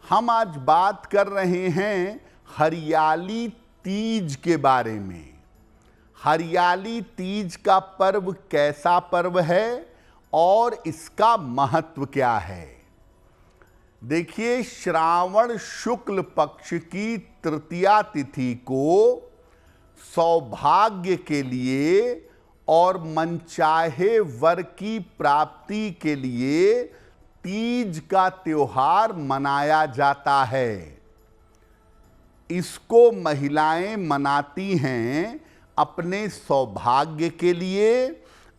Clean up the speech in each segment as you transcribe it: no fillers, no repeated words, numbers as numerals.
हम आज बात कर रहे हैं हरियाली तीज के बारे में। हरियाली तीज का पर्व कैसा पर्व है और इसका महत्व क्या है। देखिए, श्रावण शुक्ल पक्ष की तृतीया तिथि को सौभाग्य के लिए और मनचाहे वर की प्राप्ति के लिए तीज का त्योहार मनाया जाता है। इसको महिलाएं मनाती हैं अपने सौभाग्य के लिए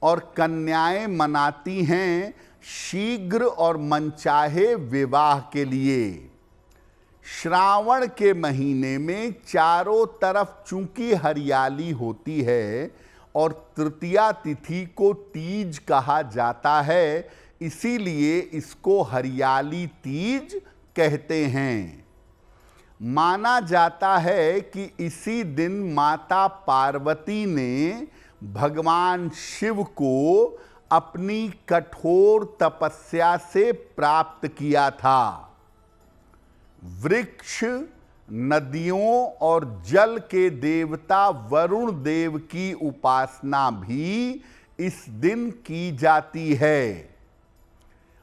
और कन्याएं मनाती हैं शीघ्र और मनचाहे विवाह के लिए। श्रावण के महीने में चारों तरफ चूंकि हरियाली होती है और तृतीया तिथि को तीज कहा जाता है, इसीलिए इसको हरियाली तीज कहते हैं। माना जाता है कि इसी दिन माता पार्वती ने भगवान शिव को अपनी कठोर तपस्या से प्राप्त किया था। वृक्ष, नदियों और जल के देवता वरुण देव की उपासना भी इस दिन की जाती है।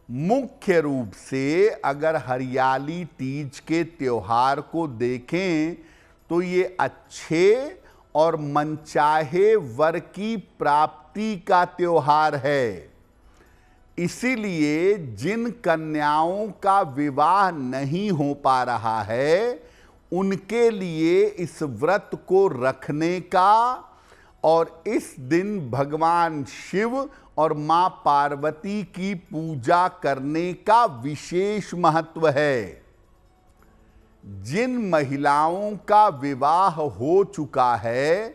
मुख्य रूप से अगर हरियाली तीज के त्योहार को देखें तो ये अच्छे और मनचाहे वर की प्राप्ति का त्योहार है। इसीलिए जिन कन्याओं का विवाह नहीं हो पा रहा है, उनके लिए इस व्रत को रखने का और इस दिन भगवान शिव और मां पार्वती की पूजा करने का विशेष महत्व है। जिन महिलाओं का विवाह हो चुका है,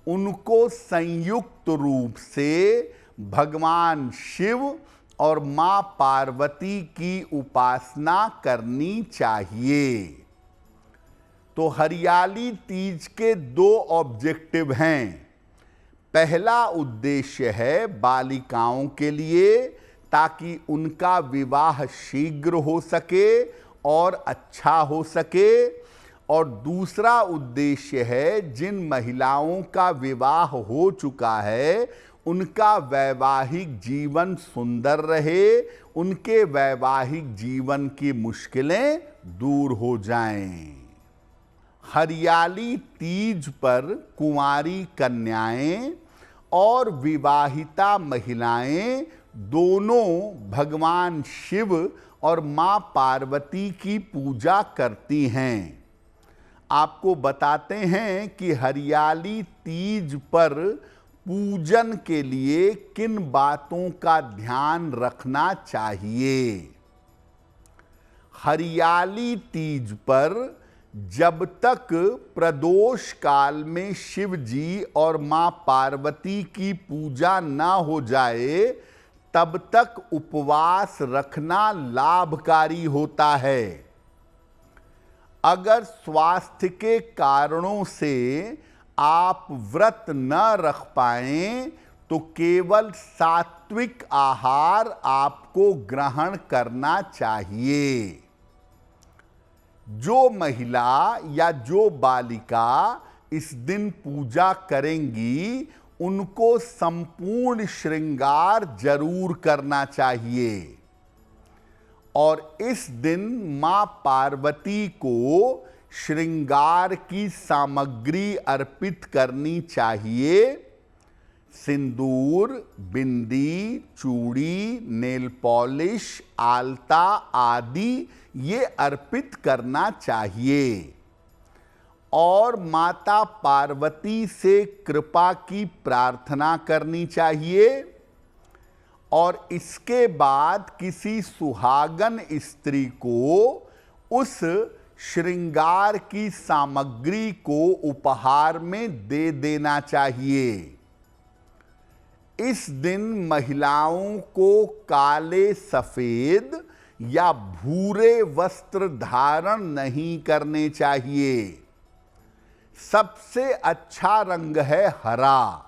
उनको संयुक्त रूप से भगवान शिव और मां पार्वती की उपासना करनी चाहिए। तो हरियाली तीज के दो ऑब्जेक्टिव हैं। पहला उद्देश्य है बालिकाओं के लिए, ताकि उनका विवाह शीघ्र हो सके और अच्छा हो सके, और दूसरा उद्देश्य है जिन महिलाओं का विवाह हो चुका है, उनका वैवाहिक जीवन सुंदर रहे, उनके वैवाहिक जीवन की मुश्किलें दूर हो जाएं। हरियाली तीज पर कुंवारी कन्याएं और विवाहिता महिलाएं दोनों भगवान शिव और मां पार्वती की पूजा करती हैं। आपको बताते हैं कि हरियाली तीज पर पूजन के लिए किन बातों का ध्यान रखना चाहिए। हरियाली तीज पर जब तक प्रदोष काल में शिव जी और मां पार्वती की पूजा ना हो जाए, तब तक उपवास रखना लाभकारी होता है। अगर स्वास्थ्य के कारणों से आप व्रत न रख पाएं, तो केवल सात्विक आहार आपको ग्रहण करना चाहिए। जो महिला या जो बालिका इस दिन पूजा करेंगी, उनको संपूर्ण श्रृंगार जरूर करना चाहिए। और इस दिन मां पार्वती को श्रृंगार की सामग्री अर्पित करनी चाहिए। सिंदूर, बिंदी, चूड़ी, नेल पॉलिश, आलता आदि ये अर्पित करना चाहिए। और माता पार्वती से कृपा की प्रार्थना करनी चाहिए। और इसके बाद किसी सुहागन स्त्री को उस श्रृंगार की सामग्री को उपहार में दे देना चाहिए। इस दिन महिलाओं को काले, सफेद या भूरे वस्त्र धारण नहीं करने चाहिए। सबसे अच्छा रंग है हरा।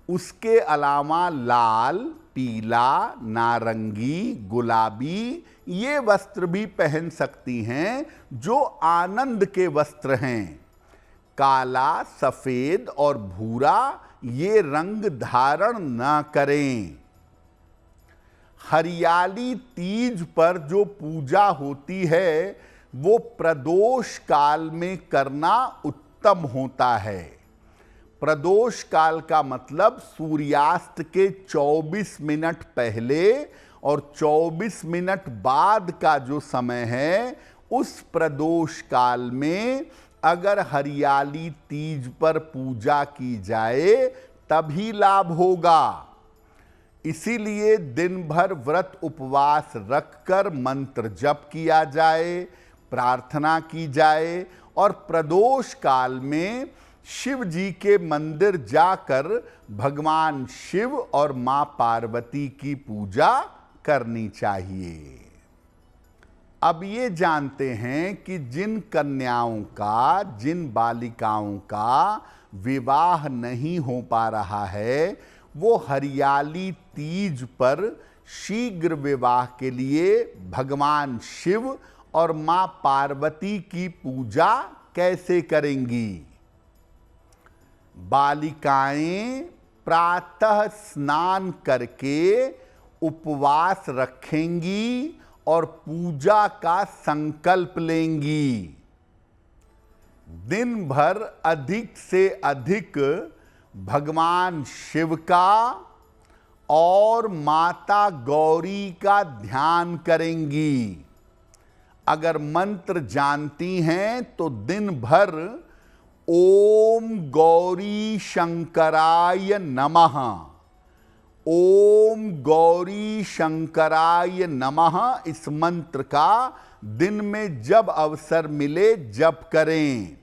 उसके अलावा लाल, पीला, नारंगी, गुलाबी ये वस्त्र भी पहन सकती हैं जो आनंद के वस्त्र हैं। काला, सफेद और भूरा ये रंग धारण न करें। हरियाली तीज पर जो पूजा होती है वो प्रदोष काल में करना उत्तम होता है। प्रदोष काल का मतलब सूर्यास्त के 24 मिनट पहले और 24 मिनट बाद का जो समय है, उस प्रदोष काल में अगर हरियाली तीज पर पूजा की जाए तभी लाभ होगा। इसीलिए दिन भर व्रत उपवास रखकर मंत्र जप किया जाए, प्रार्थना की जाए और प्रदोष काल में शिव जी के मंदिर जाकर भगवान शिव और मां पार्वती की पूजा करनी चाहिए। अब ये जानते हैं कि जिन कन्याओं का, जिन बालिकाओं का विवाह नहीं हो पा रहा है, वो हरियाली तीज पर शीघ्र विवाह के लिए भगवान शिव और मां पार्वती की पूजा कैसे करेंगी। बालिकाएं प्रातः स्नान करके उपवास रखेंगी और पूजा का संकल्प लेंगी। दिन भर अधिक से अधिक भगवान शिव का और माता गौरी का ध्यान करेंगी। अगर मंत्र जानती हैं तो दिन भर ओम गौरी शंकराय नमः, ओम गौरी शंकराय नमः इस मंत्र का दिन में जब अवसर मिले जप करें।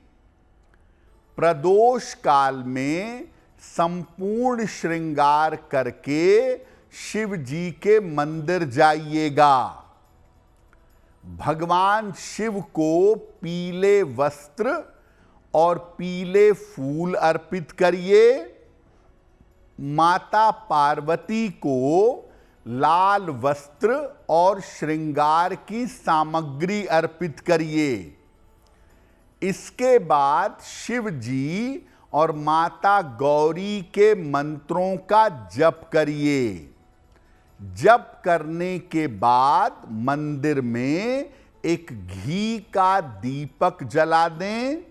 प्रदोष काल में संपूर्ण श्रृंगार करके शिव जी के मंदिर जाइएगा। भगवान शिव को पीले वस्त्र और पीले फूल अर्पित करिए। माता पार्वती को लाल वस्त्र और श्रृंगार की सामग्री अर्पित करिए। इसके बाद शिव जी और माता गौरी के मंत्रों का जप करिए। जप करने के बाद मंदिर में एक घी का दीपक जला दें।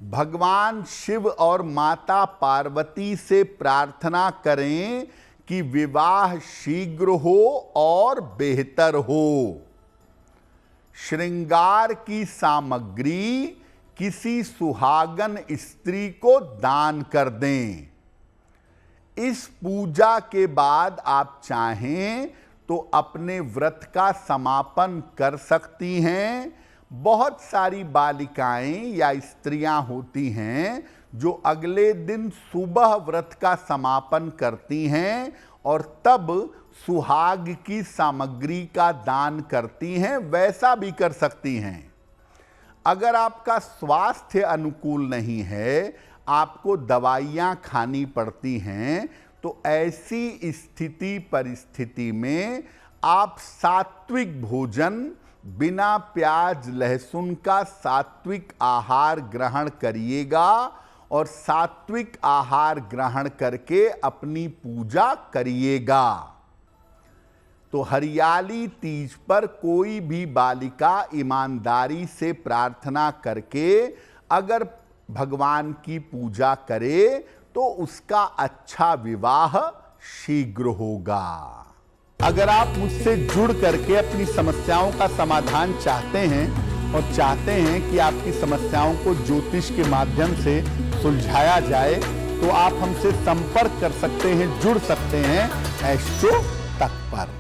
भगवान शिव और माता पार्वती से प्रार्थना करें कि विवाह शीघ्र हो और बेहतर हो। श्रृंगार की सामग्री किसी सुहागन स्त्री को दान कर दें। इस पूजा के बाद आप चाहें तो अपने व्रत का समापन कर सकती हैं। बहुत सारी बालिकाएं या स्त्रियां होती हैं जो अगले दिन सुबह व्रत का समापन करती हैं और तब सुहाग की सामग्री का दान करती हैं। वैसा भी कर सकती हैं। अगर आपका स्वास्थ्य अनुकूल नहीं है, आपको दवाइयाँ खानी पड़ती हैं, तो ऐसी स्थिति परिस्थिति में आप सात्विक भोजन, बिना प्याज लहसुन का सात्विक आहार ग्रहण करिएगा और सात्विक आहार ग्रहण करके अपनी पूजा करिएगा। तो हरियाली तीज पर कोई भी बालिका ईमानदारी से प्रार्थना करके अगर भगवान की पूजा करे तो उसका अच्छा विवाह शीघ्र होगा। अगर आप मुझसे जुड़ करके अपनी समस्याओं का समाधान चाहते हैं और चाहते हैं कि आपकी समस्याओं को ज्योतिष के माध्यम से सुलझाया जाए, तो आप हमसे संपर्क कर सकते हैं, जुड़ सकते हैं एस्ट्रो तक पर।